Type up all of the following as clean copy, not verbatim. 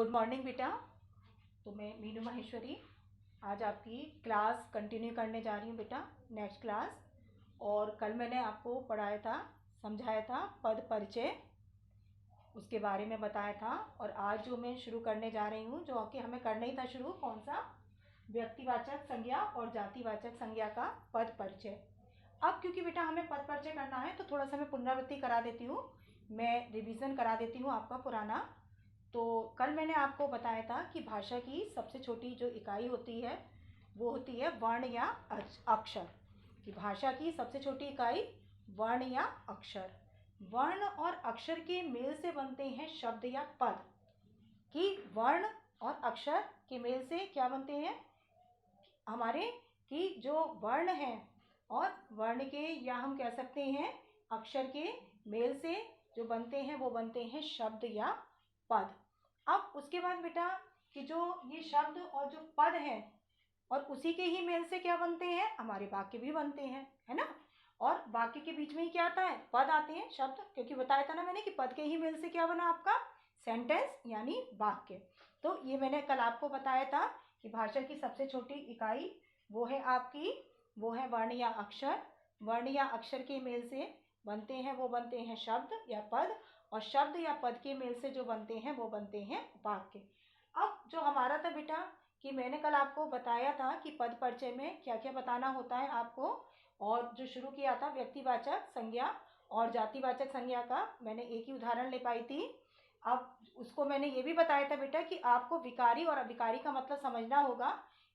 Good morning बेटा। तो मैं मीनू माहेश्वरी आज आपकी क्लास कंटिन्यू करने जा रही हूँ बेटा, नेक्स्ट क्लास। और कल मैंने आपको पढ़ाया था, समझाया था पद परिचय, उसके बारे में बताया था। और आज जो मैं शुरू करने जा रही हूँ, जो कि हमें करना ही था शुरू, कौन सा, व्यक्तिवाचक संज्ञा और जातिवाचक संज्ञा का पद परिचय। अब क्योंकि बेटा हमें पद परिचय करना है तो थोड़ा सा मैं पुनरावृत्ति करा देती हूँ, मैं रिवीजन करा देती हूँ आपका पुराना। तो कल मैंने आपको बताया था कि भाषा की सबसे छोटी जो इकाई होती है वो होती है वर्ण या अक्षर। कि भाषा की सबसे छोटी इकाई वर्ण या अक्षर। वर्ण और अक्षर के मेल से बनते हैं शब्द या पद। कि वर्ण और अक्षर के मेल से क्या बनते हैं हमारे, कि जो वर्ण हैं और वर्ण के, या हम कह सकते हैं अक्षर के मेल से जो बनते हैं वो बनते हैं शब्द या पद। अब उसके बाद बेटा कि जो ये शब्द और जो पद हैं और उसी के ही मेल से क्या बनते हैं, हमारे वाक्य भी बनते हैं, है ना। और वाक्य के बीच में ही क्या आता है, पद आते हैं, शब्द। क्योंकि बताया था ना मैंने कि पद के ही मेल से क्या बना आपका सेंटेंस यानी वाक्य। तो ये मैंने कल आपको बताया था कि भाषा की सबसे छोटी इकाई वो है आपकी, वो है वर्ण या अक्षर। वर्ण या अक्षर के मेल से बनते हैं वो बनते हैं शब्द या पद, और शब्द या पद के मेल से जो बनते हैं वो बनते हैं वाक्य। अब जो हमारा था बेटा कि मैंने कल आपको बताया था कि पद परिचय में क्या क्या बताना होता है आपको, और जो शुरू किया था व्यक्तिवाचक संज्ञा और जातिवाचक संज्ञा का, मैंने एक ही उदाहरण ले पाई थी। अब उसको मैंने ये भी बताया था बेटा कि आपको विकारी और अविकारी का मतलब समझना होगा।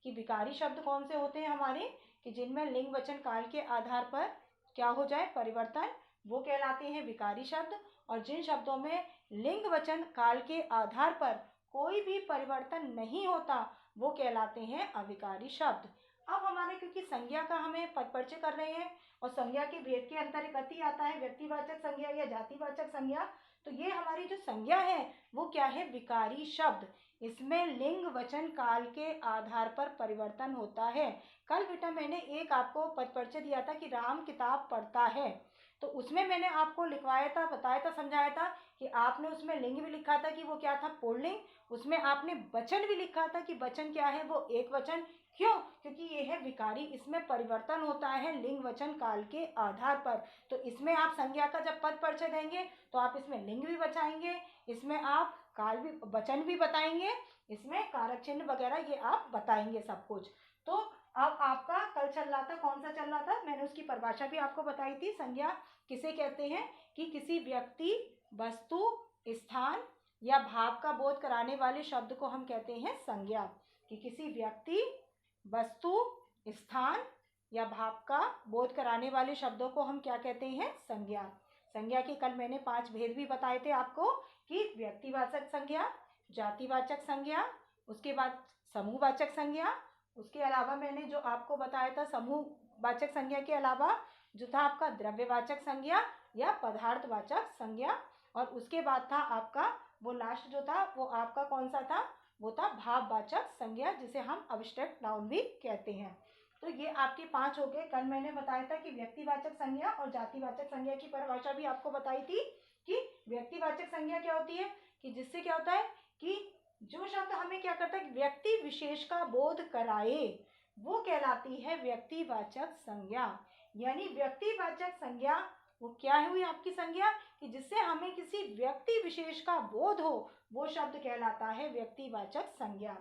कि विकारी शब्द कौन से होते हैं हमारे, कि जिनमें लिंग वचन काल के आधार पर क्या हो जाए, परिवर्तन, वो कहलाते हैं विकारी शब्द। और जिन शब्दों में लिंग वचन काल के आधार पर कोई भी परिवर्तन नहीं होता वो कहलाते हैं अविकारी शब्द। अब हमारे क्योंकि संज्ञा का हमें पद परिचय कर रहे हैं और संज्ञा के भेद के अंतर्गत ही आता है व्यक्तिवाचक संज्ञा या जातिवाचक संज्ञा। तो ये हमारी जो संज्ञा है वो क्या है, विकारी शब्द। इसमें लिंग वचन काल के आधार पर परिवर्तन होता है। कल बेटा मैंने एक आपको पद परिचय दिया था कि राम किताब पढ़ता है, तो उसमें मैंने आपको लिखवाया था, बताया था, समझाया था कि आपने उसमें लिंग भी लिखा था कि वो क्या था, पुल्लिंग। उसमें आपने वचन भी लिखा था कि वचन क्या है, वो एक वचन। क्यों, क्योंकि ये है विकारी, इसमें परिवर्तन होता है लिंग वचन काल के आधार पर। तो इसमें आप संज्ञा का जब पद परिचय देंगे तो आप इसमें लिंग भी बचाएंगे, इसमें आप काल भी, वचन भी बताएंगे, इसमें कारक चिन्ह वगैरह ये आप बताएंगे सब कुछ। तो अब आपका कल चल रहा था, कौन सा चल रहा था, मैंने उसकी परिभाषा भी आपको बताई थी। संज्ञा किसे कहते हैं, कि किसी व्यक्ति, वस्तु, स्थान या भाव का बोध कराने वाले शब्द को हम कहते हैं संज्ञा। कि किसी व्यक्ति, वस्तु, स्थान या भाव का बोध कराने वाले शब्दों को हम क्या कहते हैं, संज्ञा। संज्ञा के कल मैंने 5 भेद भी बताए थे आपको, कि व्यक्तिवाचक संज्ञा, जातिवाचक संज्ञा, उसके बाद समूहवाचक संज्ञा, उसके अलावा मैंने जो आपको बताया था समूहवाचक संज्ञा के अलावा जो था आपका द्रव्यवाचक संज्ञा या पदार्थवाचक संज्ञा, और उसके बाद था आपका वो लास्ट जो था वो आपका कौन सा था, वो था भाववाचक संज्ञा, जिसे हम अब्स्ट्रैक्ट नाउन भी कहते हैं। तो ये आपके 5 हो गए। कल मैंने बताया था कि व्यक्तिवाचक संज्ञा और जातिवाचक संज्ञा की परिभाषा भी आपको बताई थी। कि व्यक्तिवाचक संज्ञा क्या होती है, कि जिससे क्या होता है कि जो शब्द हमें क्या करता है, व्यक्ति विशेष का बोध कराए, वो कहलाती है व्यक्तिवाचक संज्ञा। यानी व्यक्तिवाचक संज्ञा वो क्या हुई आपकी संज्ञा, कि जिससे हमें किसी व्यक्ति विशेष का बोध हो, वो शब्द कहलाता है व्यक्तिवाचक संज्ञा।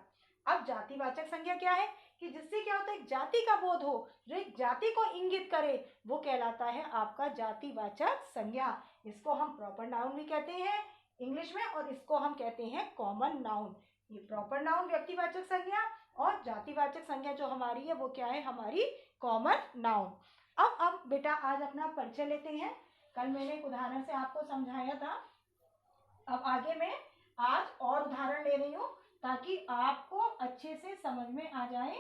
अब जातिवाचक संज्ञा क्या है, कि जिससे क्या होता है, एक जाति का बोध हो, जो एक जाति को इंगित करे, वो कहलाता है आपका जातिवाचक संज्ञा। इसको हम प्रॉपर नाउन भी कहते हैं इंग्लिश में, और इसको हम कहते हैं कॉमन नाउन। ये प्रॉपर नाउन व्यक्तिवाचक संज्ञा, और जातिवाचक संज्ञा जो हमारी है वो क्या है, हमारी कॉमन नाउन। अब बेटा आज अपना परिचय लेते हैं। कल मैंने एक उदाहरण से आपको समझाया था। अब आगे मैं आज और उदाहरण ले रही हूँ ताकि आपको अच्छे से समझ में आ जाए,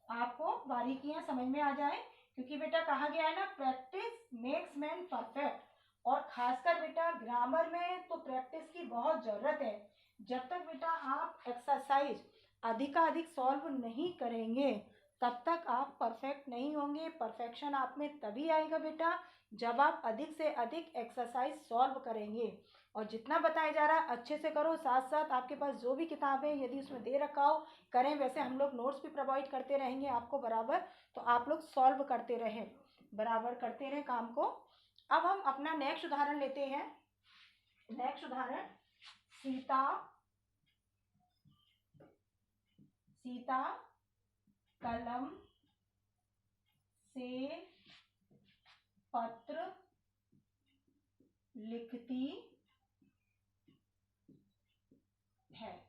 आपको बारीकियां समझ में आ जाए। क्योंकि बेटा कहा गया है ना, प्रैक्टिस मेक्स मैन परफेक्ट। और खासकर बेटा ग्रामर में तो प्रैक्टिस की बहुत जरूरत है। जब तक बेटा आप एक्सरसाइज अधिकाधिक सॉल्व नहीं करेंगे तब तक आप परफेक्ट नहीं होंगे। परफेक्शन आप में तभी आएगा बेटा जब आप अधिक से अधिक एक्सरसाइज सॉल्व करेंगे। और जितना बताया जा रहा है अच्छे से करो। साथ साथ आपके पास जो भी किताबें यदि उसमें दे रखा हो करें। वैसे हम लोग नोट्स भी प्रोवाइड करते रहेंगे आपको बराबर, तो आप लोग सॉल्व करते रहें, बराबर करते रहें काम को। अब हम अपना नेक्स्ट उदाहरण लेते हैं। नेक्स्ट उदाहरण, सीता कलम से पत्र लिखती है।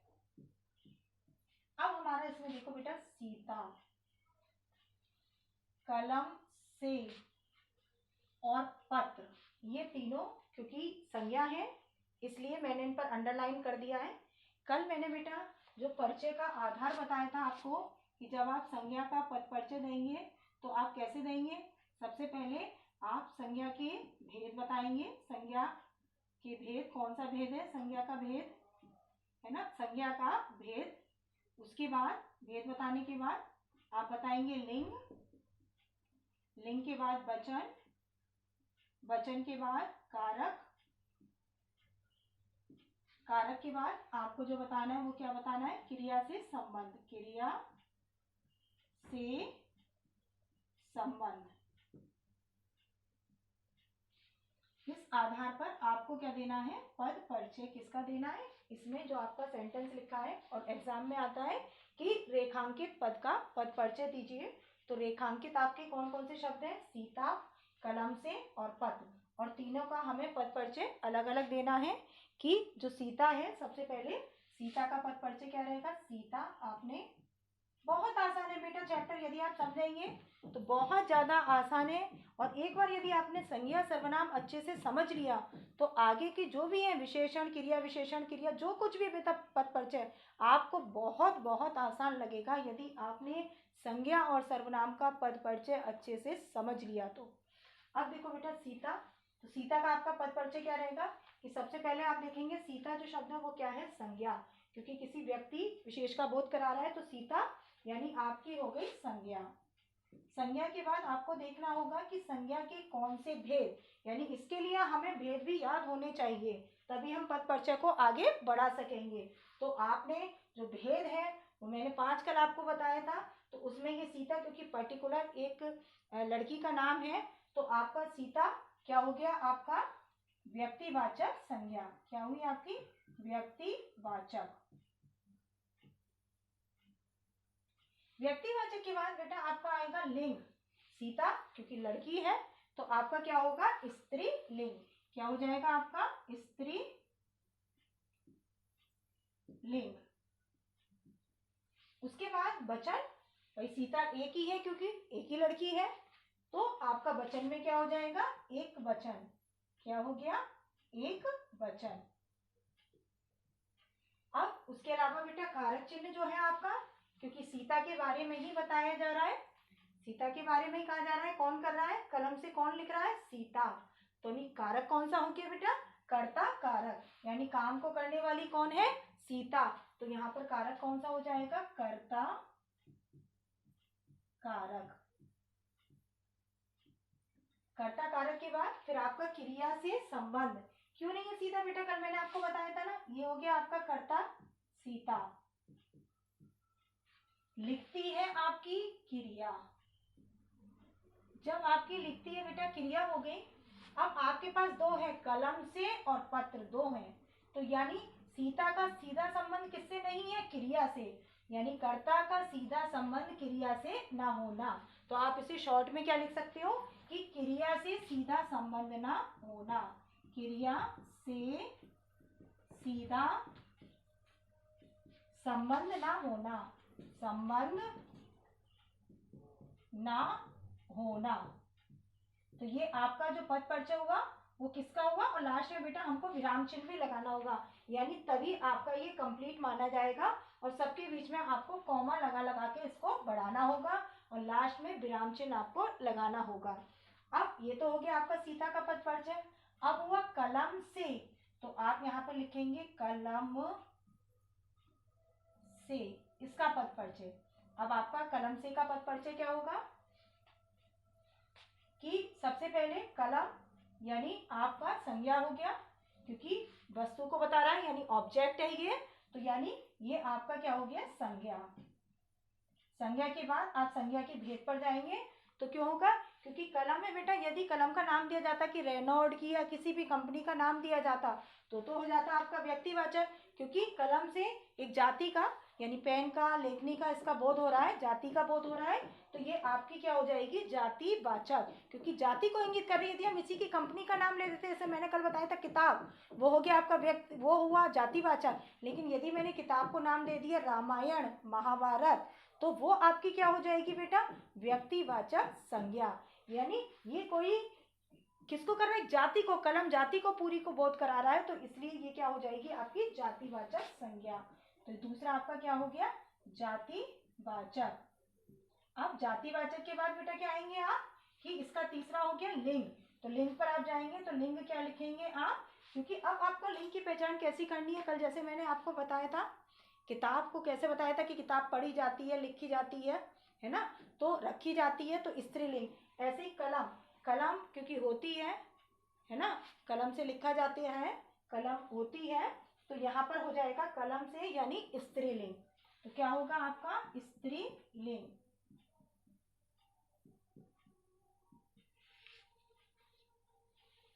अब हमारा इसमें देखो बेटा, सीता, कलम से और पत्र, ये तीनों क्योंकि संज्ञा है इसलिए मैंने इन पर अंडरलाइन कर दिया है। कल मैंने बेटा जो परिचय का आधार बताया था आपको कि जब आप संज्ञा का पद परिचय देंगे तो आप कैसे देंगे। सबसे पहले आप संज्ञा के भेद बताएंगे। संज्ञा के भेद, कौन सा भेद है, संज्ञा का भेद है ना, संज्ञा का भेद। उसके बाद भेद बताने के बाद आप बताएंगे लिंग, लिंग के बाद वचन, वचन के बाद कारक, कारक के बाद आपको जो बताना है वो क्या बताना है, क्रिया से संबंध, क्रिया से संबंध। इस आधार पर आपको क्या देना है, पद परिचय किसका देना है। इसमें जो आपका सेंटेंस लिखा है और एग्जाम में आता है कि रेखांकित पद का पद परिचय दीजिए। तो रेखांकित आपके कौन कौन से शब्द हैं, सीता, कलम से और पत्र, और तीनों का हमें पद परिचय अलग अलग देना है। कि जो सीता है, सबसे पहले सीता का पद परिचय क्या रहेगा, सीता, आपने, बहुत आसान है बेटा चैप्टर, यदि आप समझेंगे तो बहुत ज्यादा आसान है। और एक बार यदि आपने संज्ञा सर्वनाम अच्छे से समझ लिया तो आगे की जो भी है विशेषण क्रिया जो कुछ भी बेटा पद परिचय आपको बहुत बहुत आसान लगेगा यदि आपने संज्ञा और सर्वनाम का पद परिचय अच्छे से समझ लिया तो। अब देखो बेटा सीता, तो सीता का आपका पद परिचय क्या रहेगा कि सबसे पहले आप देखेंगे सीता जो शब्द है वो क्या है, संज्ञा, क्योंकि किसी व्यक्ति विशेष का बोध करा रहा है तो सीता यानी आपकी हो गई संज्ञा। संज्ञा के बाद आपको देखना होगा कि संज्ञा के कौन से भेद, यानी इसके लिए हमें भेद भी याद होने चाहिए तभी हम पद परिचय को आगे बढ़ा सकेंगे। तो आपने जो भेद है वो मैंने 5 कल आपको बताया था, तो उसमें ये सीता क्योंकि पर्टिकुलर एक लड़की का नाम है तो आपका सीता क्या हो गया, आपका व्यक्तिवाचक संज्ञा, क्या हुई आपकी व्यक्तिवाचक। व्यक्तिवाचक के बाद बेटा आपका आएगा लिंग, सीता क्योंकि लड़की है तो आपका क्या होगा, स्त्री लिंग, क्या हो जाएगा आपका स्त्री लिंग। उसके बाद वचन, भाई सीता एक ही है क्योंकि एक ही लड़की है तो आपका वचन में क्या हो जाएगा, एक वचन, क्या हो गया, एक वचन। अब उसके अलावा बेटा कारक चिन्ह जो है आपका, क्योंकि सीता के बारे में ही बताया जा रहा है, सीता के बारे में ही कहा जा रहा है, कौन कर रहा है, कलम से कौन लिख रहा है, सीता, तो नहीं कारक कौन सा हो गया बेटा, कर्ता कारक, यानी काम को करने वाली कौन है, सीता, तो यहाँ पर कारक कौन सा हो जाएगा, कर्ता कारक। कर्ता कारक के बाद फिर आपका क्रिया से संबंध, क्यों नहीं है सीता बेटा, कल मैंने आपको बताया था ना, ये हो गया आपका कर्ता सीता, लिखती है आपकी क्रिया, जब आपकी लिखती है बेटा क्रिया हो गई। अब आपके पास दो है, कलम से और पत्र, दो है, तो यानी सीता का सीधा संबंध किससे नहीं है, क्रिया से, यानी कर्ता का सीधा संबंध क्रिया से ना होना, तो आप इसे शॉर्ट में क्या लिख सकते हो कि क्रिया से सीधा संबंध ना होना, क्रिया से सीधा संबंध ना होना, संबंध ना होना। तो ये आपका जो पद परिचय हुआ वो किसका हुआ, और लास्ट में बेटा हमको विराम चिन्ह भी लगाना होगा, यानी तभी आपका ये कंप्लीट माना जाएगा। और सबके बीच में आपको कॉमा लगा लगा के इसको बढ़ाना होगा और लास्ट में विराम चिन्ह आपको लगाना होगा। अब ये तो हो गया आपका सीता का पद परिचय। अब हुआ कलम से, तो आप यहाँ पर लिखेंगे कलम से, इसका पद परिचय। अब आपका कलम से का पद परिचय क्या होगा कि सबसे पहले कलम यानी आपका संज्ञा हो गया, क्योंकि वस्तु को बता रहा है यानी ऑब्जेक्ट है ये, तो यानी ये आपका क्या हो गया संज्ञा। संज्ञा के बाद आप संज्ञा के भेद पर जाएंगे तो क्यों होगा, क्योंकि कलम में बेटा यदि कलम का नाम दिया जाता कि रेनॉल्ड की या किसी भी कंपनी का नाम दिया जाता तो हो जाता आपका व्यक्तिवाचक, क्योंकि कलम से एक जाति का यानी पेन का लेखनी का इसका बोध हो रहा है, जाति का बोध हो रहा है, तो ये आपकी क्या हो जाएगी जातिवाचक, क्योंकि जाति को इंगित कर रही है। यदि हम इसी की कंपनी का नाम ले देते जैसे मैंने कल बताया था किताब, वो हो गया आपका व्यक्ति, वो हुआ जातिवाचक। लेकिन यदि मैंने किताब को नाम दे दिया रामायण महाभारत तो वो आपकी क्या हो जाएगी बेटा व्यक्तिवाचक संज्ञा। यानी ये कोई किसको कर रहा है, जाति को, कलम जाति को पूरी को बोध करा रहा है, तो इसलिए ये क्या हो जाएगी आपकी जातिवाचक संज्ञा। तो दूसरा आपका क्या हो गया जातिवाचक। अब जातिवाचक के बाद बेटा क्या आएंगे आप कि इसका तीसरा हो गया लिंग। तो लिंग पर आप जाएंगे तो लिंग क्या लिखेंगे आप, क्योंकि अब आपको लिंग की पहचान कैसी करनी है, कल जैसे मैंने आपको बताया था किताब को कैसे बताया था कि किताब पढ़ी जाती है, लिखी जाती है ना, तो रखी जाती है, तो स्त्रीलिंग। ऐसे ही कलम, कलम क्योंकि होती है ना, कलम से लिखा जाते हैं, कलम होती है, तो यहाँ पर हो जाएगा कलम से यानी स्त्रीलिंग। तो क्या होगा आपका स्त्रीलिंग।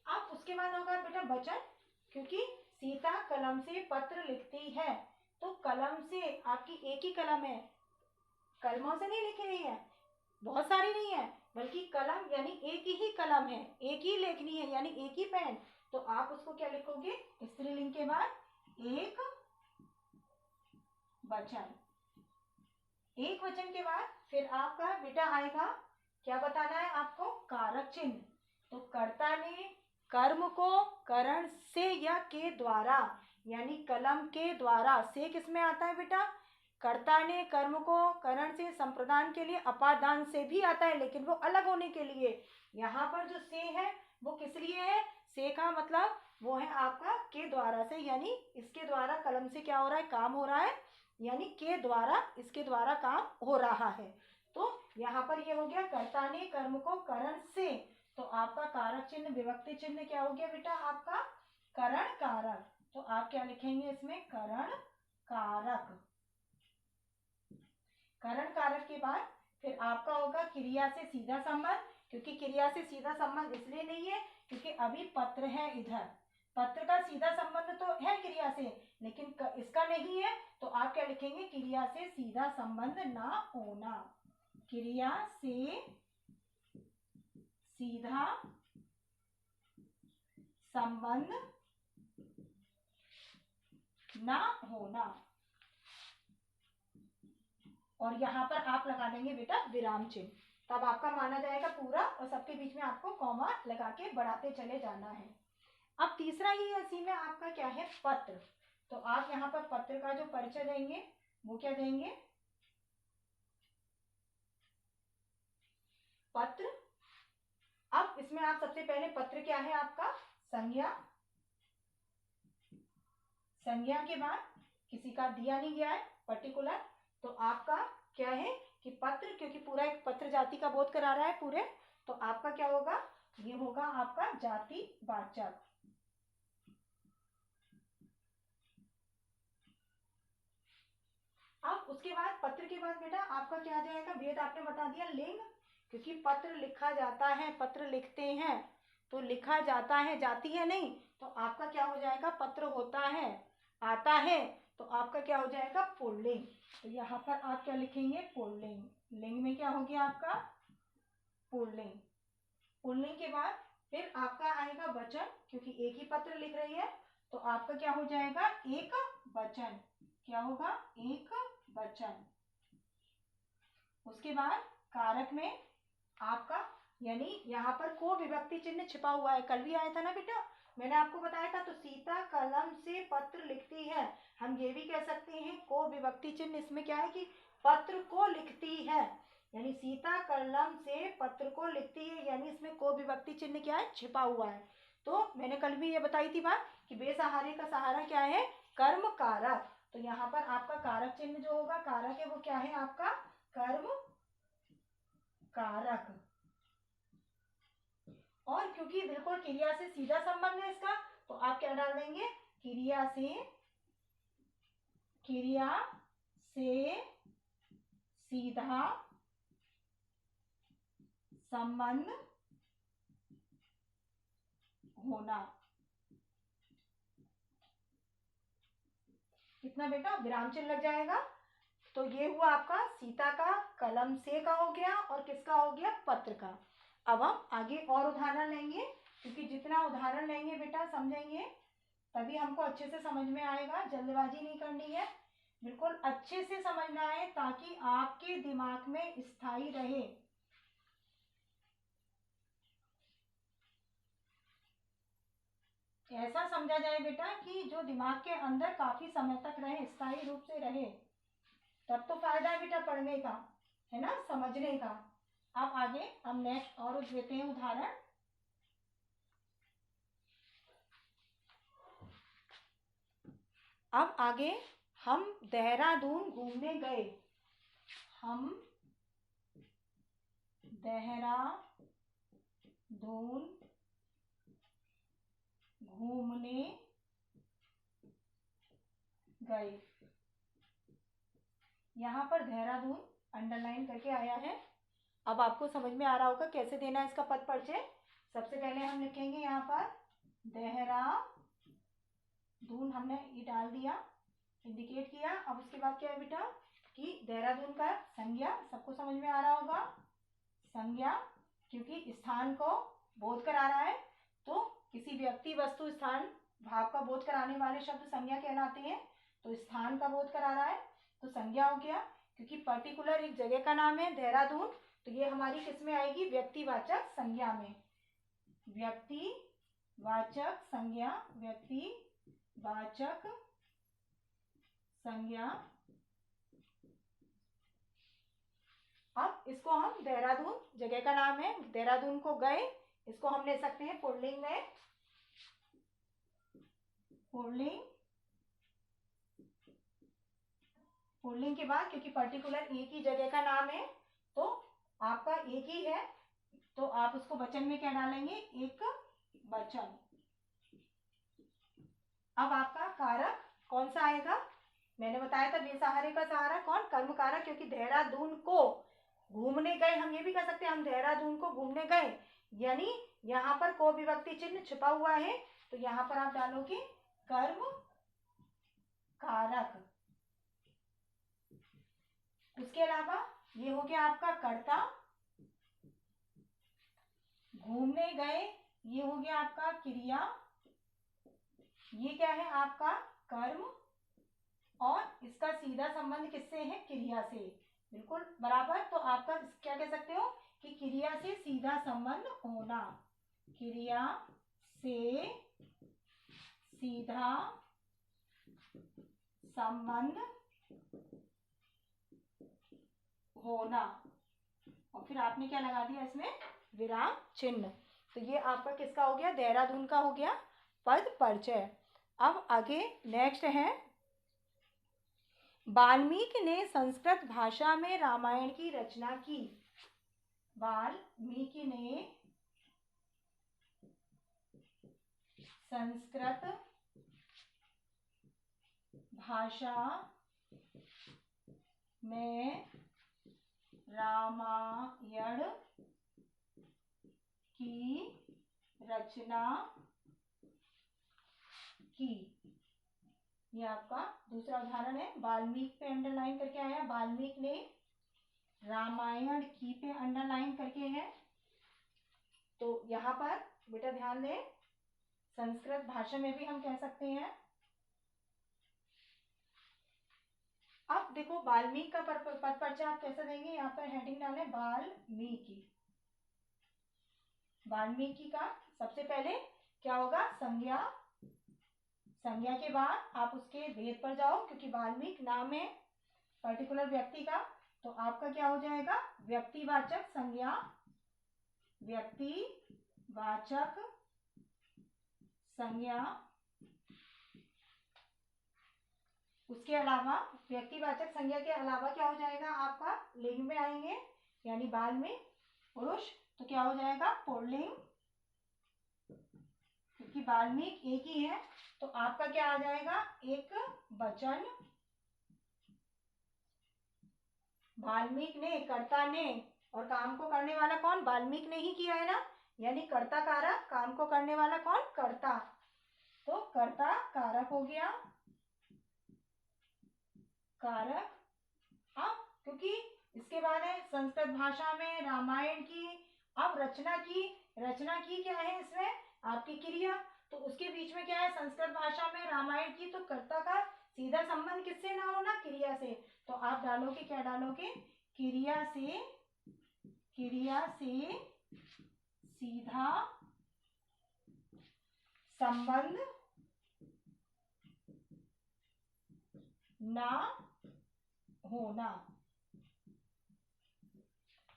अब उसके बाद होगा बेटा वचन, क्योंकि सीता कलम से पत्र लिखती है, तो कलम से आपकी एक ही कलम है, कलमों से नहीं लिखी रही है, बहुत सारी नहीं है, बल्कि कलम यानी एक ही कलम है, एक ही लेखनी है यानी एक ही पेन, तो आप उसको क्या लिखोगे स्त्रीलिंग के बाद एक वचन। एक वचन के बाद फिर आपका बेटा आएगा क्या बताना है आपको कारक चिन्ह। तो कर्ता ने कर्म को करण से या के द्वारा यानी कलम के द्वारा, से किसमें आता है बेटा, कर्ता ने कर्म को करण से संप्रदान के लिए अपादान से भी आता है, लेकिन वो अलग होने के लिए। यहाँ पर जो से है वो किस लिए है, से का मतलब वो है आपका के द्वारा से, यानी इसके द्वारा कलम से क्या हो रहा है काम हो रहा है, यानी के द्वारा इसके द्वारा काम हो रहा है। तो यहाँ पर ये हो गया कर्ता ने कर्म को करण से, तो आपका कारक चिन्ह विभक्ति चिन्ह क्या हो गया बेटा आपका करण कारक। तो आप क्या लिखेंगे इसमें करण कारक। करण कारक के बाद फिर आपका होगा क्रिया से सीधा संबंध, क्योंकि क्रिया से सीधा संबंध इसलिए नहीं है क्योंकि अभी पत्र है, इधर पत्र का सीधा संबंध तो है क्रिया से लेकिन इसका नहीं है, तो आप क्या लिखेंगे क्रिया से सीधा संबंध ना होना, क्रिया से सीधा संबंध ना होना। और यहाँ पर आप लगा देंगे बेटा विराम चिन्ह, तब आपका माना जाएगा पूरा, और सबके बीच में आपको कॉमा लगा के बढ़ाते चले जाना है। अब तीसरा ही इसी में आपका क्या है पत्र। तो आप यहाँ पर पत्र का जो परिचय देंगे वो क्या देंगे पत्र। अब इसमें आप सबसे पहले पत्र क्या है आपका संज्ञा, संज्ञा के बाद किसी का दिया नहीं गया है पर्टिकुलर, तो आपका क्या है कि पत्र, क्योंकि पूरा एक पत्र जाति का बोध करा रहा है पूरे, तो आपका क्या होगा ये होगा आपका जातिवाचक। अब उसके बाद पत्र के बाद बेटा आपका क्या आ जाएगा, भेद आपने बता दिया लिंग, क्योंकि पत्र लिखा जाता है, पत्र लिखते हैं, तो लिखा जाता है जाति है नहीं, तो आपका क्या हो जाएगा पत्र होता है आता है, तो आपका क्या हो जाएगा पुल्लिंग। तो यहाँ पर आप क्या लिखेंगे पुल्लिंग, लिंग में क्या हो गया आपका पुल्लिंग। पुल्लिंग के बाद फिर आपका आएगा वचन, क्योंकि एक ही पत्र लिख रही है, तो आपका क्या हो जाएगा एक वचन, क्या होगा एक वचन। उसके बाद कारक में आपका यानी यहाँ पर को विभक्ति चिन्ह छिपा हुआ है, कल भी आया था ना बेटा, मैंने आपको बताया था। तो सीता कलम से पत्र लिखती है, हम ये भी कह सकते हैं को विभक्ति चिन्ह इसमें क्या है कि पत्र को लिखती है, यानी सीता कलम से पत्र को लिखती है, यानी इसमें को विभक्ति चिन्ह क्या है छिपा हुआ है। तो मैंने कल भी ये बताई थी बात कि बेसहारे का सहारा क्या है कर्म कारक, तो यहाँ पर आपका कारक चिन्ह जो होगा कारक है वो क्या है आपका कर्म कारक। और क्योंकि बिल्कुल क्रिया से सीधा संबंध है इसका, तो आप क्या डाल देंगे, क्रिया से सीधा संबंध होना। कितना बेटा, विराम चिन्ह लग जाएगा। तो ये हुआ आपका सीता का, कलम से का हो गया, और किसका हो गया, पत्र का। अब हम आगे और उदाहरण लेंगे, क्योंकि जितना उदाहरण लेंगे बेटा समझेंगे तभी हमको अच्छे से समझ में आएगा। जल्दबाजी नहीं करनी है, बिल्कुल अच्छे से समझना है ताकि आपके दिमाग में स्थायी रहे। ऐसा समझा जाए बेटा कि जो दिमाग के अंदर काफी समय तक रहे, स्थायी रूप से रहे, तब तो फायदा है बेटा पढ़ने का, है ना, समझने का। अब आगे हम नेक्स्ट और देते हैं उदाहरण। अब आगे हम देहरादून घूमने गए। हम देहरादून घूमने गए। यहाँ पर देहरादून अंडरलाइन करके आया है। अब आपको समझ में आ रहा होगा कैसे देना है इसका पद परिचय। सबसे पहले हम लिखेंगे यहाँ पर देहरादून, हमने ये डाल दिया, इंडिकेट किया। अब उसके बाद क्या है बेटा कि देहरादून का संज्ञा, सबको समझ में आ रहा होगा, संज्ञा, क्योंकि स्थान को बोध करा रहा है, तो किसी व्यक्ति, वस्तु, स्थान, भाव का बोध कराने वाले शब्द संज्ञा कहलाते हैं। तो स्थान का बोध करा रहा है तो संज्ञा हो गया, क्योंकि पर्टिकुलर एक जगह का नाम है देहरादून, तो ये हमारी किस में आएगी, व्यक्तिवाचक संज्ञा में। व्यक्तिवाचक संज्ञा, व्यक्तिवाचक संज्ञा। अब इसको हम, देहरादून जगह का नाम है, देहरादून को गए, इसको हम ले सकते हैं पुल्लिंग में, पुल्लिंग के बाद, क्योंकि पर्टिकुलर एक ही जगह का नाम है तो आपका एक ही है, तो आप उसको वचन में क्या डालेंगे, एक वचन। अब आपका कारक कौन सा आएगा, मैंने बताया था बेसहारे का सहारा कौन, कर्म कारक, क्योंकि देहरादून को घूमने गए, हम ये भी कह सकते हैं हम देहरादून को घूमने गए, यानी यहाँ पर को विभक्ति चिन्ह छिपा हुआ है, तो यहाँ पर आप डालोगे कर्म कारक। उसके अलावा ये हो गया आपका कर्ता, घूमने गए ये हो गया आपका क्रिया, ये क्या है आपका कर्म, और इसका सीधा संबंध किससे है, क्रिया से, बिल्कुल बराबर। तो आपका क्या कह सकते हो कि क्रिया से सीधा संबंध होना, क्रिया से सीधा संबंध होना, और फिर आपने क्या लगा दिया इसमें, विराम चिन्ह। तो ये आपका किसका हो गया, देहरादून का हो गया पद परिचय। अब आगे नेक्स्ट है, वाल्मीकि ने संस्कृत भाषा में रामायण की रचना की। वाल्मीकि ने संस्कृत भाषा में रामायण की रचना की। ये आपका दूसरा उदाहरण है, वाल्मीकि पे अंडरलाइन करके आया, वाल्मीकि ने रामायण की पे अंडरलाइन करके है। तो यहाँ पर बेटा ध्यान दें, संस्कृत भाषा में भी हम कह सकते हैं। अब देखो वाल्मीकि का पद परिचय आप कैसे देंगे, यहाँ पर हेडिंग डालें वाल्मीकि। वाल्मीकि का सबसे पहले क्या होगा, संज्ञा, संज्ञा के बाद आप उसके भेद पर जाओ, क्योंकि वाल्मीकि नाम है पर्टिकुलर व्यक्ति का, तो आपका क्या हो जाएगा, व्यक्तिवाचक संज्ञा, व्यक्तिवाचक संज्ञा। उसके अलावा व्यक्तिवाचक संज्ञा के अलावा क्या हो जाएगा आपका, लिंग में आएंगे यानी बाल में पुरुष, तो क्या हो जाएगा पुल्लिंग, क्योंकि वाल्मीक एक ही है तो आपका क्या आ जाएगा एक वचन। वाल्मीकि ने, कर्ता ने, और काम को करने वाला कौन, वाल्मीकि ने ही किया है ना, यानी कर्ता कारक, काम को करने वाला कौन, कर्ता, तो कर्ता कारक हो गया, कारक। अब क्योंकि इसके बाद है संस्कृत भाषा में रामायण की, अब रचना की क्या है इसमें आपकी क्रिया, तो उसके बीच में क्या है संस्कृत भाषा में रामायण की, तो कर्ता का सीधा संबंध किससे ना होना, क्रिया से, तो आप डालोगे क्या डालोगे, क्रिया से सीधा संबंध ना होना।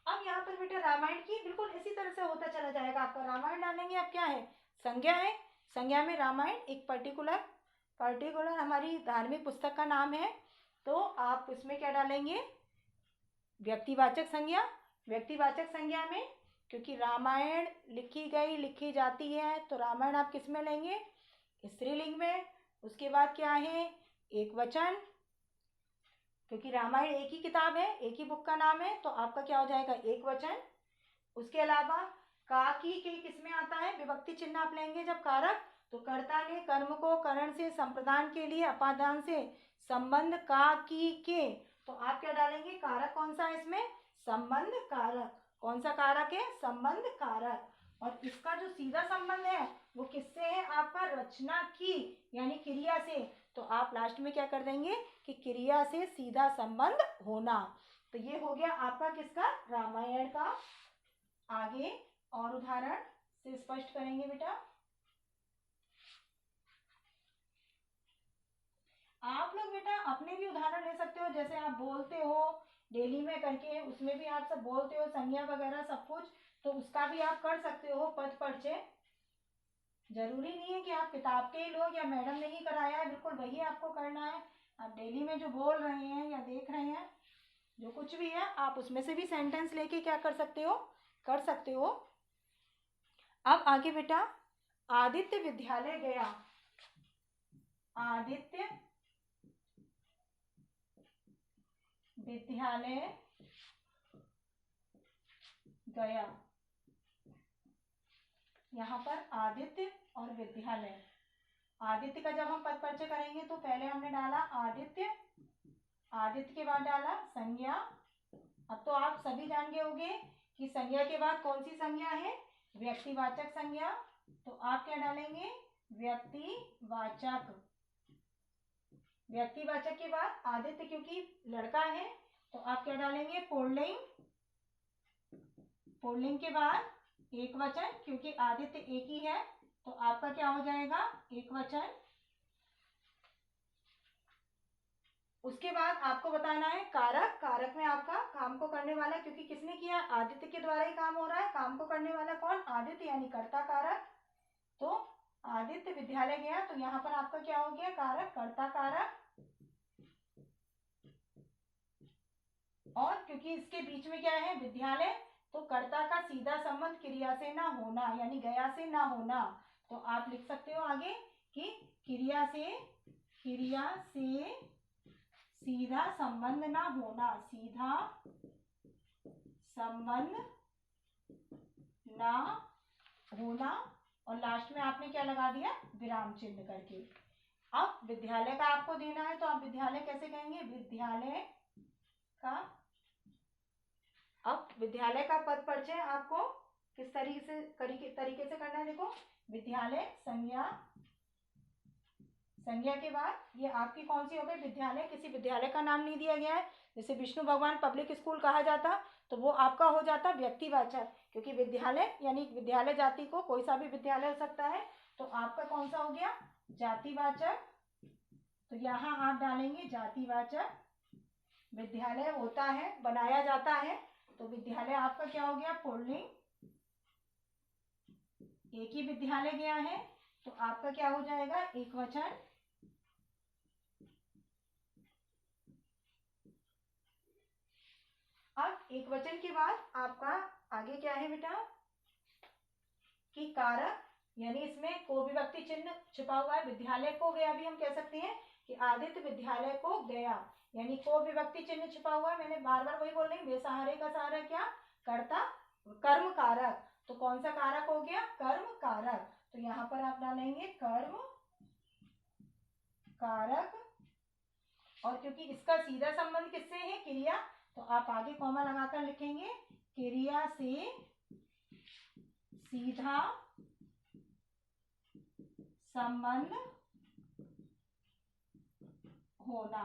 अब यहाँ पर बेटा रामायण की बिल्कुल इसी तरह से होता चला जाएगा आपका, रामायण डालेंगे, अब क्या है संज्ञा है, संज्ञा में रामायण एक पर्टिकुलर हमारी धार्मिक पुस्तक का नाम है, तो आप उसमें क्या डालेंगे व्यक्तिवाचक संज्ञा में, क्योंकि रामायण लिखी जाती है तो रामायण आप किस में लेंगे, स्त्रीलिंग में। उसके बाद क्या है एक वचन, क्योंकि रामायण एक ही किताब है, एक ही बुक का नाम है, तो आपका क्या हो जाएगा एक वचन। उसके अलावा का की के किस में आता है, विभक्ति चिन्ह आप लेंगे जब कारक, तो कर्ता ने कर्म को करण से संप्रदान के लिए अपादान से संबंध का की के, तो आप क्या डालेंगे कारक कौन सा है इसमें, संबंध कारक, कौन सा कारक है, संबंध कारक। और इसका जो सीधा संबंध है वो किससे है आपका, रचना की यानी क्रिया से, तो आप लास्ट में क्या कर देंगे कि क्रिया से सीधा संबंध होना। तो ये हो गया आपका किसका, रामायण का। आगे और उदाहरण से स्पष्ट करेंगे बेटा। आप लोग बेटा अपने भी उदाहरण ले सकते हो, जैसे आप बोलते हो डेली में करके, उसमें भी आप सब बोलते हो संज्ञा वगैरह सब कुछ, तो उसका भी आप कर सकते हो पद परिचय। जरूरी नहीं है कि आप किताब के ही लोग या मैडम ने ही कराया है बिल्कुल वही आपको करना है, आप डेली में जो बोल रहे हैं या देख रहे हैं जो कुछ भी है आप उसमें से भी सेंटेंस लेके क्या कर सकते हो। अब आगे बेटा, आदित्य विद्यालय गया, आदित्य विद्यालय गया, यहाँ पर आदित्य और विद्यालय, आदित्य का जब हम पद परिचय करेंगे तो पहले हमने डाला आदित्य, आदित्य के बाद डाला संज्ञा। अब तो आप सभी जान गए होंगे कि संज्ञा के बाद कौन सी संज्ञा है, व्यक्तिवाचक संज्ञा, तो आप क्या डालेंगे व्यक्तिवाचक। व्यक्तिवाचक के बाद आदित्य क्योंकि लड़का है तो आप क्या डालेंगे पुल्लिंग, पुल्लिंग के बाद एक वचन, क्योंकि आदित्य एक ही है तो आपका क्या हो जाएगा एक वचन। उसके बाद आपको बताना है कारक, कारक में आपका काम को करने वाला, क्योंकि किसने किया, आदित्य के द्वारा ही काम हो रहा है, काम को करने वाला कौन, आदित्य यानी कर्ता कारक। तो आदित्य विद्यालय गया, तो यहाँ पर आपका क्या हो गया कारक, कर्ता कारक। और क्योंकि इसके बीच में क्या है विद्यालय, तो कर्ता का सीधा संबंध क्रिया से ना होना यानी गया से ना होना, तो आप लिख सकते हो आगे कि क्रिया से सीधा संबंध ना होना, सीधा संबंध ना होना, और लास्ट में आपने क्या लगा दिया विराम चिन्ह करके। अब विद्यालय का आपको देना है तो आप विद्यालय कैसे कहेंगे, विद्यालय का, अब विद्यालय का पद परिचय आपको किस तरीके से करना है, देखो विद्यालय संज्ञा के बाद ये आपकी कौन सी हो गई विद्यालय, किसी विद्यालय का नाम नहीं दिया गया है, जैसे विष्णु भगवान पब्लिक स्कूल कहा जाता तो वो आपका हो जाता व्यक्तिवाचक, क्योंकि विद्यालय यानी विद्यालय जाति को कोई सा भी विद्यालय हो सकता है, तो आपका कौन सा हो गया जातिवाचक, तो यहाँ आप डालेंगे जातिवाचक। विद्यालय होता है बनाया जाता है, तो विद्यालय आपका क्या हो गया पुल्लिंग, एक ही विद्यालय गया है तो आपका क्या हो जाएगा एक वचन। अब एक वचन के बाद आपका आगे क्या है बेटा कि कारक, यानी इसमें को विभक्ति चिन्ह छुपा हुआ है। विद्यालय को गया भी हम कह सकते हैं कि आदित्य विद्यालय को गया, यानी को विभक्ति चिन्ह छुपा हुआ है। मैंने बार बार वही बोल रही हूँ, बेसहारे का सहारा क्या, कर्ता, कर्म कारक। तो कौन सा कारक हो गया, कर्म कारक। तो यहाँ पर आप डालेंगे कर्म कारक, और क्योंकि इसका सीधा संबंध किससे है, क्रिया, तो आप आगे कॉमा लगाकर लिखेंगे क्रिया से सीधा संबंध होना।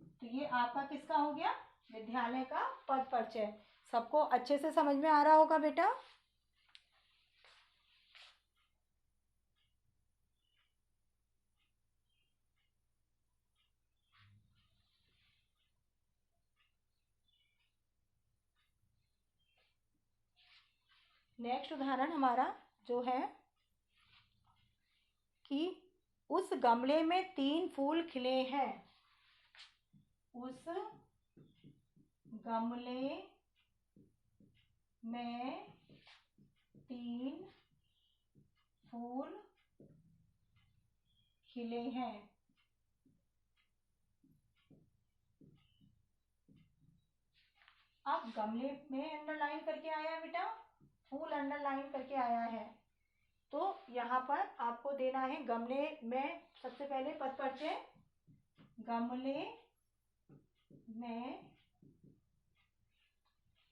तो ये आपका किसका हो गया, विद्यालय का पद परिचय। सबको अच्छे से समझ में आ रहा होगा बेटा। नेक्स्ट उदाहरण हमारा जो है कि उस गमले में 3 फूल खिले हैं। उस गमले में 3 फूल खिले हैं। अब गमले में अंडरलाइन करके आया है बेटा, फूल अंडरलाइन करके आया है। तो यहाँ पर आपको देना है गमले में, सबसे पहले पद परिचय, गमले में,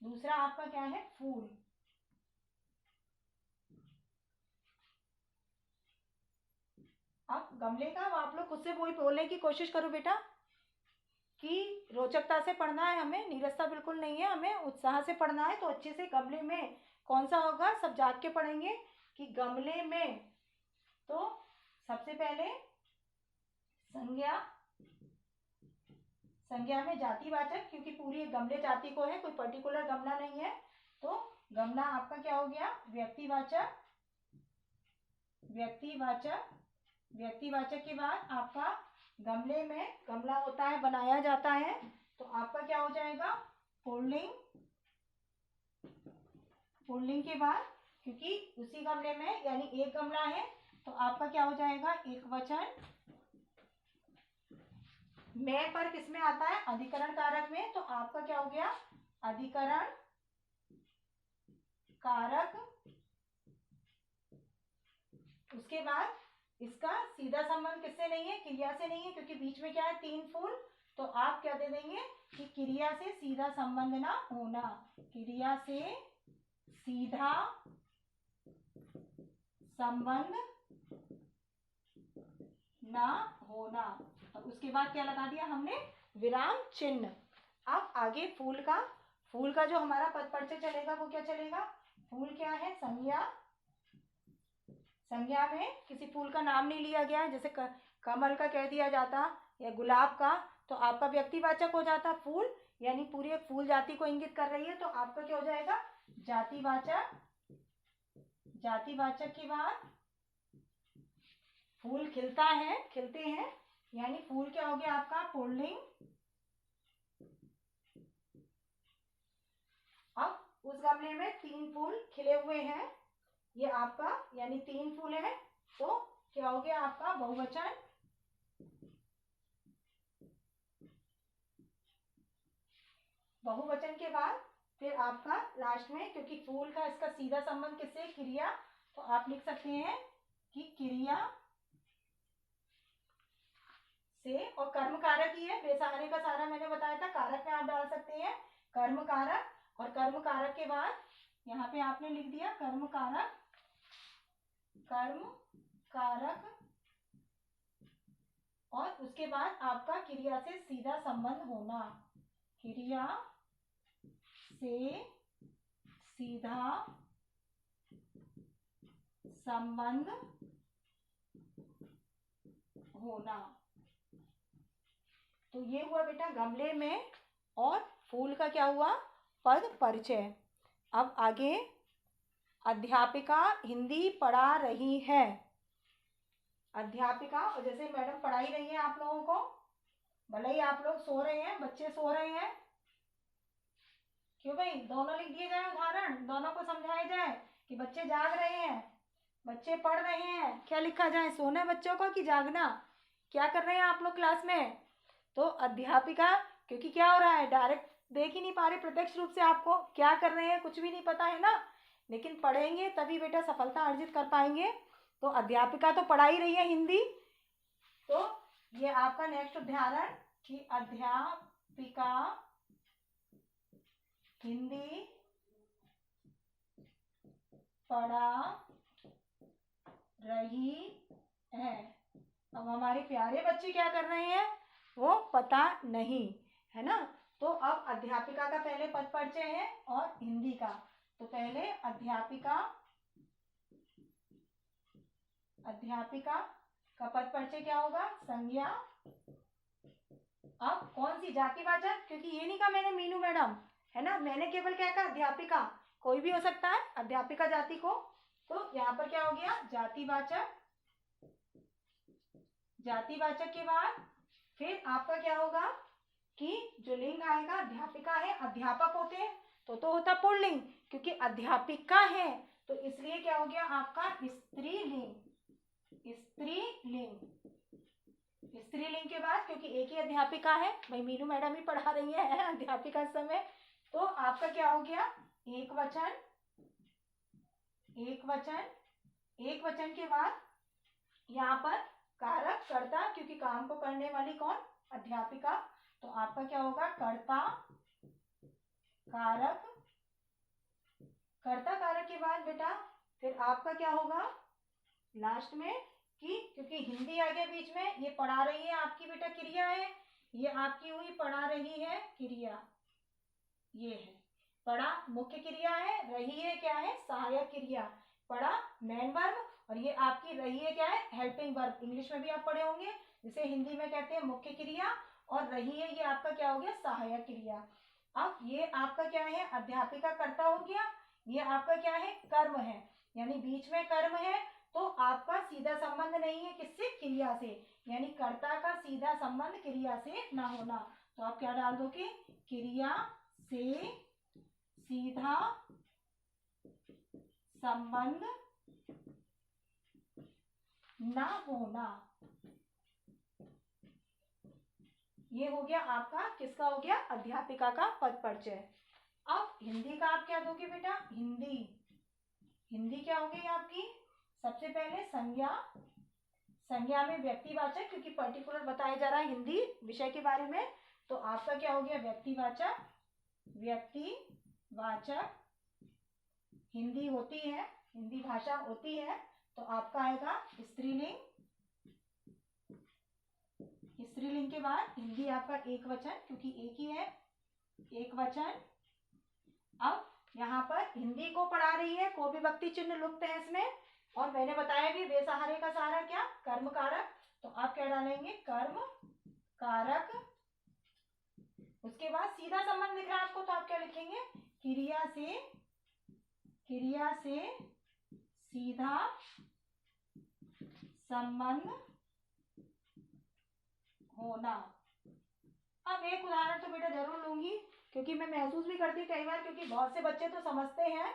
दूसरा आपका क्या है, फूल। अब गमले का आप लोग खुद से वही बोलने की कोशिश करो बेटा कि रोचकता से पढ़ना है हमें, नीरसता बिल्कुल नहीं है, हमें उत्साह से पढ़ना है। तो अच्छे से गमले में कौन सा होगा, सब जाग के पढ़ेंगे कि गमले में। तो सबसे पहले संज्ञा, संज्ञा में जातिवाचक, क्योंकि पूरी गमले जाति को है, कोई पर्टिकुलर गमला नहीं है। तो गमला आपका क्या हो गया, व्यक्तिवाचक। व्यक्तिवाचक, व्यक्तिवाचक के बाद आपका गमले में गमला होता है, बनाया जाता है, तो आपका क्या हो जाएगा, पुल्लिंग। पुल्लिंग के बाद क्योंकि उसी गमले में यानी एक गमला है, तो आपका क्या हो जाएगा, एक वचन। मैं पर किसमें आता है, अधिकरण कारक में, तो आपका क्या हो गया, अधिकरण कारक। उसके बाद इसका सीधा संबंध किससे नहीं है, क्रिया से नहीं है, क्योंकि बीच में क्या है, 3 फूल। तो आप क्या दे देंगे कि क्रिया से सीधा संबंध ना होना, क्रिया से सीधा संबंध ना होना। और उसके बाद क्या लगा दिया हमने, विराम चिन्ह। अब आगे फूल का, फूल का जो हमारा पद परिचय चलेगा वो क्या चलेगा, फूल क्या है, संज्ञा। संज्ञा में किसी फूल का नाम नहीं लिया गया है, जैसे कमल का कह दिया जाता या गुलाब का, तो आपका व्यक्तिवाचक हो जाता फूल, यानी पूरी एक फूल जाति को इंगित कर रही है, तो आपका क्या हो जाएगा, जातिवाचक। जातिवाचक के बाद फूल खिलता है, खिलते हैं, यानी फूल क्या हो गया आपका, पुल्लिंग। अब उस गमले में 3 फूल खिले हुए हैं, ये आपका यानी 3 फूल है, तो क्या हो गया आपका, बहुवचन। बहुवचन के बाद फिर आपका लास्ट में, क्योंकि फूल का इसका सीधा संबंध किससे, क्रिया, तो आप लिख सकते हैं कि क्रिया से, और कर्म कारक ही है, बेसहारे का सहारा मैंने बताया था, कारक में आप डाल सकते हैं कर्म कारक। और कर्म कारक के बाद यहाँ पे आपने लिख दिया कर्म कारक, कर्म कारक, और उसके बाद आपका क्रिया से सीधा संबंध होना, क्रिया से सीधा संबंध होना। तो ये हुआ बेटा गमले में, और फूल का क्या हुआ, पद परिचय। अब आगे अध्यापिका हिंदी पढ़ा रही है। अध्यापिका, और जैसे मैडम पढ़ाई रही है आप लोगों को, भले ही आप लोग सो रहे हैं, बच्चे सो रहे हैं, क्यों भाई, दोनों लिख दिए जाए, उदाहरण दोनों को समझाया जाए कि बच्चे जाग रहे हैं, बच्चे पढ़ रहे हैं। क्या लिखा जाए, सोना बच्चों को कि जागना? क्या कर रहे हैं आप लोग क्लास में? तो अध्यापिका, क्योंकि क्या हो रहा है, डायरेक्ट देख ही नहीं पा रहे प्रत्यक्ष रूप से आपको क्या कर रहे हैं, कुछ भी नहीं पता है ना, लेकिन पढ़ेंगे तभी बेटा सफलता अर्जित कर पाएंगे। तो अध्यापिका तो पढ़ा ही रही है हिंदी। तो ये आपका नेक्स्ट उदाहरण कि अध्यापिका हिंदी पढ़ा रही है। अब हमारे प्यारे बच्चे क्या कर रहे हैं, वो पता नहीं है ना। तो अब अध्यापिका का पहले पद परिचय है और हिंदी का। तो पहले अध्यापिका का पद परिचय क्या होगा, संज्ञा। अब कौन सी, जातिवाचक, क्योंकि ये नहीं कहा मैंने मीनू मैडम, है ना, मैंने केवल क्या कहा, अध्यापिका, कोई भी हो सकता है अध्यापिका जाति को। तो यहाँ पर क्या हो गया, जातिवाचक। जातिवाचक के बाद फिर आपका क्या होगा कि जो लिंग आएगा, अध्यापिका है, अध्यापक होते हैं तो होता पुल्लिंग, क्योंकि अध्यापिका है तो इसलिए क्या हो गया आपका स्त्रीलिंग। स्त्रीलिंग, स्त्रीलिंग के बाद क्योंकि एक ही अध्यापिका है, भाई मीनू मैडम ही पढ़ा रही है अध्यापिका इस समय, तो आपका क्या हो गया, एक वचन। एक वचन, एक वचन के बाद यहाँ पर कारक, कर्ता, क्योंकि काम को करने वाली कौन, अध्यापिका, तो आपका क्या होगा, कर्ता कारक। कर्ता कारक के बाद बेटा फिर आपका क्या होगा लास्ट में कि, क्योंकि हिंदी आ गया बीच में, ये पढ़ा रही है आपकी बेटा क्रिया है, ये आपकी हुई पढ़ा रही है क्रिया, ये है पढ़ा मुख्य क्रिया है, रही है क्या है, सहायक क्रिया। पढ़ा मेन वर्ब और ये आपकी रही है क्या है, हेल्पिंग वर्ब। इंग्लिश में भी आप पढ़े होंगे, जिसे हिंदी में कहते हैं मुख्य क्रिया, और रही है ये आपका क्या हो गया, सहायक क्रिया। अब ये आपका क्या है, अध्यापिका कर्ता हो गया, ये आपका क्या है, कर्म है, यानी बीच में कर्म है तो आपका सीधा संबंध नहीं है किससे, क्रिया से, यानी कर्ता का सीधा संबंध क्रिया से ना होना। तो आप क्या डाल दोगे, क्रिया से सीधा संबंध ना होना। ये हो गया आपका, किसका हो गया, अध्यापिका का पद परिचय। अब हिंदी का आप क्या दोगे बेटा, हिंदी, हिंदी क्या हो गई आपकी, सबसे पहले संज्ञा। संज्ञा में व्यक्तिवाचक, क्योंकि पर्टिकुलर बताया जा रहा है हिंदी विषय के बारे में, तो आपका क्या हो गया, व्यक्तिवाचक। व्यक्तिवाचक हिंदी होती है, हिंदी भाषा होती है, तो आपका आएगा स्त्रीलिंग। स्त्रीलिंग के बाद हिंदी आपका एक वचन, क्योंकि एक ही है, एक वचन। अब यहाँ पर हिंदी को पढ़ा रही है, को विभक्ति चिन्ह लुप्त है इसमें, और मैंने बताया भी बेसहारे का सहारा क्या, कर्म कारक, तो आप क्या डालेंगे, कर्म कारक। उसके बाद सीधा संबंध दिख रहा है आपको, तो आप क्या लिखेंगे, क्रिया से सीधा संबंध होना। अब एक उदाहरण तो बेटा जरूर लूंगी, क्योंकि मैं महसूस भी करती कई बार, क्योंकि बहुत से बच्चे तो समझते हैं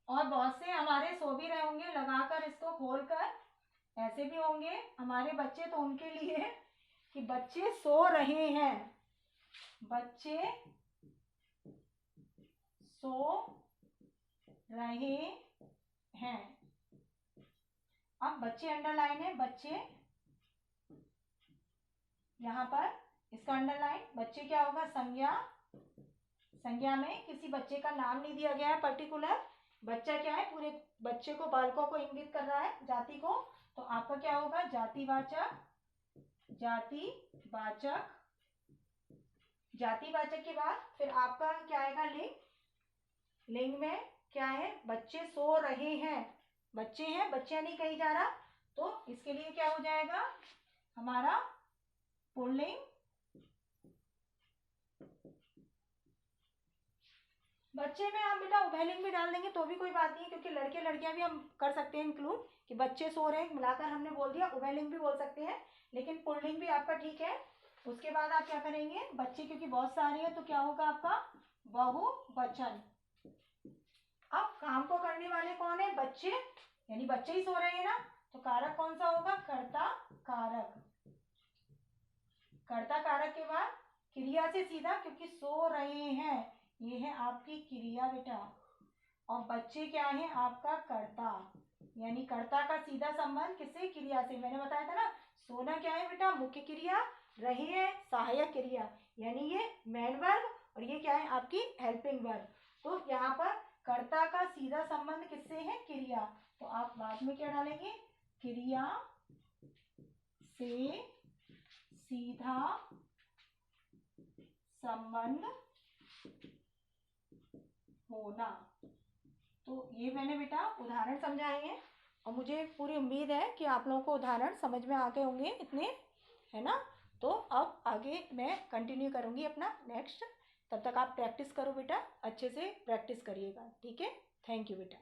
और बहुत से हमारे सो भी रहे होंगे लगाकर इसको खोलकर, ऐसे भी होंगे हमारे बच्चे, तो उनके लिए कि बच्चे सो रहे हैं, बच्चे सो रहे हैं। अब बच्चे अंडरलाइन है, बच्चे यहाँ पर इसका अंडरलाइन, बच्चे क्या होगा, संज्ञा। संज्ञा में किसी बच्चे का नाम नहीं दिया गया है पर्टिकुलर, बच्चा क्या है, पूरे बच्चे को, बालकों को इंगित कर रहा है, जाति को, तो आपका क्या होगा, जातिवाचक। जातिवाचक, जातिवाचक के बाद फिर आपका क्या आएगा, लिंग। लिंग में क्या है, बच्चे सो रहे हैं, बच्चे हैं, बच्चा नहीं कहीं जा रहा, तो इसके लिए क्या हो जाएगा हमारा पुल्लिंग। बच्चे में आप बेटा उभयलिंग भी डाल देंगे तो भी कोई बात नहीं है, क्योंकि लड़के लड़कियां भी हम कर सकते हैं इंक्लूड, कि बच्चे सो रहे हैं मिलाकर हमने बोल दिया, उभयलिंग भी बोल सकते हैं, लेकिन पुल्लिंग भी आपका ठीक है। उसके बाद आप क्या करेंगे, बच्चे क्योंकि बहुत सारे हैं तो क्या होगा आपका बहुवचन। अब काम को करने वाले कौन है, बच्चे, यानी बच्चे ही सो रहे हैं ना, तो कारक कौन सा होगा, कर्ता कारक। कर्ता कारक के बाद क्रिया से सीधा, क्योंकि सो रहे हैं, ये है आपकी क्रिया बेटा, और बच्चे क्या है आपका कर्ता, यानी कर्ता का सीधा संबंध किससे, क्रिया से। मैंने बताया था ना, सोना क्या है बेटा, मुख्य क्रिया, रहे है सहायक क्रिया, यानी ये मेन वर्ब, और ये क्या है आपकी हेल्पिंग वर्ब। तो यहाँ पर कर्ता का सीधा संबंध किससे है, क्रिया, तो आप बाद में क्या डालेंगे, क्रिया से सीधा संबंध होना। तो ये मैंने बेटा उदाहरण समझाए हैं, और मुझे पूरी उम्मीद है कि आप लोगों को उदाहरण समझ में आ गए होंगे इतने, है ना। तो अब आगे मैं कंटिन्यू करूँगी अपना नेक्स्ट, तब तक आप प्रैक्टिस करो बेटा, अच्छे से प्रैक्टिस करिएगा, ठीक है। थैंक यू बेटा।